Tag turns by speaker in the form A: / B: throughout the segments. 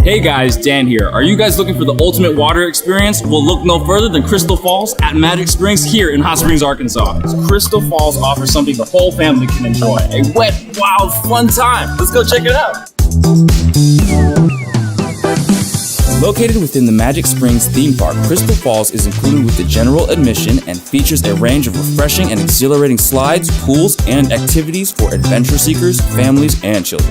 A: Hey guys, Dan here. Are you guys looking for the ultimate water experience? Well, look no further than Crystal Falls at Magic Springs here in Hot Springs, Arkansas. Crystal Falls offers something the whole family can enjoy. A wet, wild, fun time. Let's go check it out. Located within the Magic Springs theme park, Crystal Falls is included with the general admission and features a range of refreshing and exhilarating slides, pools, and activities for adventure seekers, families, and children.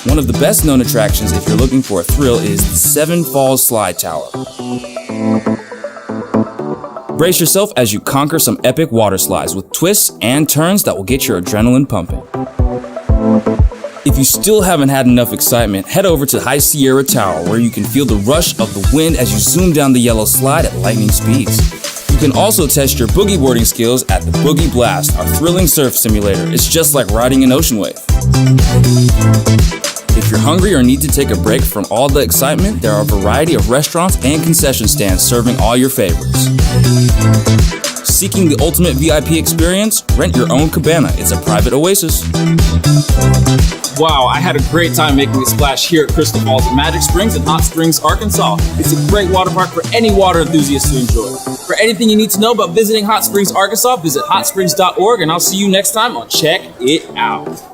A: One of the best known attractions if you're looking for a thrill is the Seven Falls Slide Tower. Brace yourself as you conquer some epic water slides with twists and turns that will get your adrenaline pumping. If you still haven't had enough excitement, head over to High Sierra Tower where you can feel the rush of the wind as you zoom down the yellow slide at lightning speeds. You can also test your boogie boarding skills at the Boogie Blast, our thrilling surf simulator. It's just like riding an ocean wave. If you're hungry or need to take a break from all the excitement, there are a variety of restaurants and concession stands serving all your favorites. Seeking the ultimate VIP experience? Rent your own cabana. It's a private oasis. Wow, I had a great time making a splash here at Crystal Falls at Magic Springs in Hot Springs, Arkansas. It's a great water park for any water enthusiast to enjoy. For anything you need to know about visiting Hot Springs, Arkansas, visit hotsprings.org, and I'll see you next time on Check It Out.